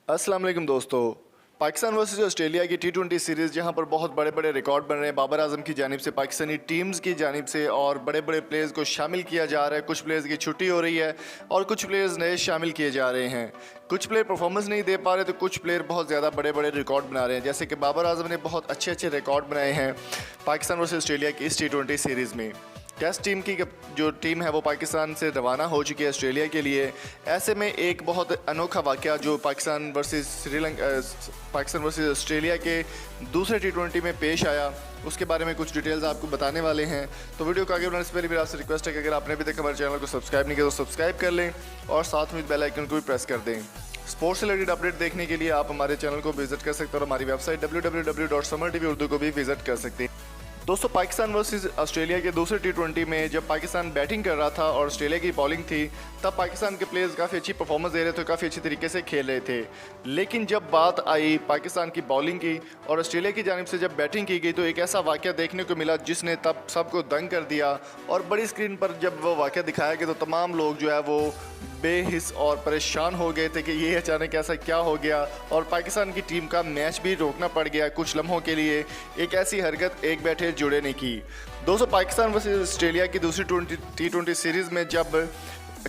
अस्सलाम वालेकुम दोस्तों। पाकिस्तान वर्सेस ऑस्ट्रेलिया की T20 सीरीज़ जहां पर बहुत बड़े बड़े रिकॉर्ड बन रहे हैं बाबर आजम की जानिब से, पाकिस्तानी टीम्स की जानिब से, और बड़े बड़े प्लेयर्स को शामिल किया जा रहा है। कुछ प्लेयर्स की छुट्टी हो रही है और कुछ प्लेयर्स नए शामिल किए जा रहे हैं। कुछ प्लेयर परफॉर्मेंस नहीं दे पा रहे तो कुछ प्लेयर बहुत ज़्यादा बड़े बड़े रिकॉर्ड बना रहे हैं। जैसे कि बाबर आजम ने बहुत अच्छे अच्छे रिकॉर्ड बनाए हैं पाकिस्तान वर्सेस ऑस्ट्रेलिया की इस T20 सीरीज़ में। टेस्ट टीम की जो टीम है वो पाकिस्तान से रवाना हो चुकी है ऑस्ट्रेलिया के लिए। ऐसे में एक बहुत अनोखा वाक़या जो पाकिस्तान वर्सेस ऑस्ट्रेलिया के दूसरे T20 में पेश आया, उसके बारे में कुछ डिटेल्स आपको बताने वाले हैं। तो वीडियो को आगे बढ़ाने से पहले मेरी आपसे रिक्वेस्ट है कि अगर आपने अभी तक हमारे चैनल को सब्सक्राइब नहीं किया तो सब्सक्राइब कर लें और साथ में बेल आइकन को भी प्रेस कर दें। स्पोर्ट्स से रिलेटेड अपडेट देखने के लिए आप हमारे चैनल को विजिट कर सकते हैं और हमारी वेबसाइट www.samartv urdu को भी विजिट कर सकते हैं। दोस्तों, पाकिस्तान वर्सेस ऑस्ट्रेलिया के दूसरे T20 में जब पाकिस्तान बैटिंग कर रहा था और ऑस्ट्रेलिया की बॉलिंग थी, तब पाकिस्तान के प्लेयर्स काफ़ी अच्छी परफॉर्मेंस दे रहे थे, काफ़ी अच्छी तरीके से खेल रहे थे। लेकिन जब बात आई पाकिस्तान की बॉलिंग की और ऑस्ट्रेलिया की जानिब से जब बैटिंग की गई तो एक ऐसा वाक़या देखने को मिला जिसने तब सबको दंग कर दिया। और बड़ी स्क्रीन पर जब वो वाक़या दिखाया गया तो तमाम लोग जो है वो बेहिस और परेशान हो गए थे कि ये अचानक ऐसा क्या हो गया, और पाकिस्तान की टीम का मैच भी रोकना पड़ गया कुछ लम्हों के लिए। एक ऐसी हरकत एक बैठे जुड़े ने की। दोस्तों, पाकिस्तान वर्सेस ऑस्ट्रेलिया की दूसरी T20 सीरीज़ में जब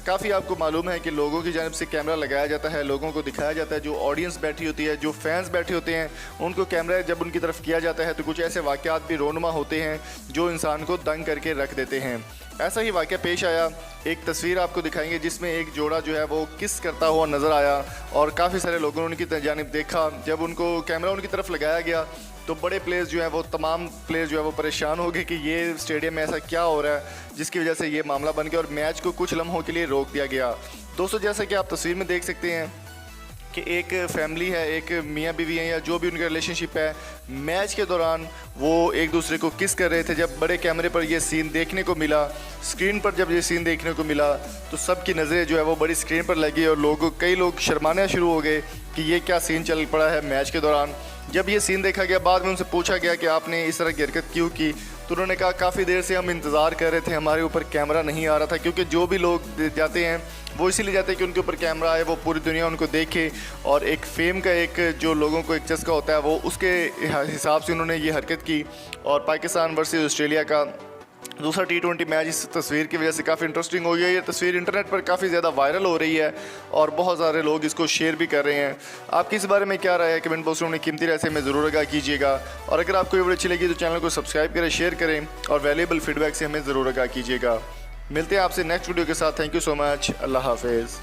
काफ़ी आपको मालूम है कि लोगों की जानिब से कैमरा लगाया जाता है, लोगों को दिखाया जाता है, जो ऑडियंस बैठी होती है, जो फैंस बैठे होते हैं, उनको कैमरा जब उनकी तरफ किया जाता है तो कुछ ऐसे वाक़यात भी रोनुमा होते हैं जो इंसान को दंग करके रख देते हैं। ऐसा ही वाक़या पेश आया। एक तस्वीर आपको दिखाएंगे जिसमें एक जोड़ा जो है वो किस करता हुआ नज़र आया और काफ़ी सारे लोगों ने उनकी जानिब देखा। जब उनको कैमरा उनकी तरफ लगाया गया तो बड़े प्लेयर्स जो है वो तमाम प्लेयर्स जो है वो परेशान हो गए कि ये स्टेडियम में ऐसा क्या हो रहा है जिसकी वजह से ये मामला बन गया और मैच को कुछ लम्हों के लिए रोक दिया गया। दोस्तों, जैसा कि आप तस्वीर में देख सकते हैं कि एक फैमिली है, एक मियाँ बीवी है या जो भी उनका रिलेशनशिप है, मैच के दौरान वो एक दूसरे को किस कर रहे थे। जब बड़े कैमरे पर ये सीन देखने को मिला, स्क्रीन पर जब ये सीन देखने को मिला तो सबकी नज़रें जो है वो बड़ी स्क्रीन पर लगी और कई लोग शर्माना शुरू हो गए कि ये क्या सीन चल पड़ा है मैच के दौरान। जब ये सीन देखा गया, बाद में उनसे पूछा गया कि आपने इस तरह की हरकत क्यों की, तो उन्होंने कहा काफ़ी देर से हम इंतज़ार कर रहे थे, हमारे ऊपर कैमरा नहीं आ रहा था। क्योंकि जो भी लोग जाते हैं वो इसीलिए जाते हैं कि उनके ऊपर कैमरा आए, वो पूरी दुनिया उनको देखे, और एक फेम का एक जो लोगों को एक चस्का होता है वो उसके हिसाब से उन्होंने ये हरकत की। और पाकिस्तान वर्सेस ऑस्ट्रेलिया का दूसरा T20 मैच इस तस्वीर की वजह से काफ़ी इंटरेस्टिंग हो गया। ये तस्वीर इंटरनेट पर काफ़ी ज़्यादा वायरल हो रही है और बहुत सारे लोग इसको शेयर भी कर रहे हैं। आपकी इस बारे में क्या राय है? कमेंट बॉक्स में कीमती राय से हमें ज़रूर आगाह कीजिएगा। और अगर आपको ये वीडियो अच्छी लगी तो चैनल को सब्सक्राइब करें, शेयर करें और वैल्यूएबल फीडबैक से हमें ज़रूर आगाह कीजिएगा। मिलते हैं आपसे नेक्स्ट वीडियो के साथ। Thank you so much. अल्लाह हाफिज़।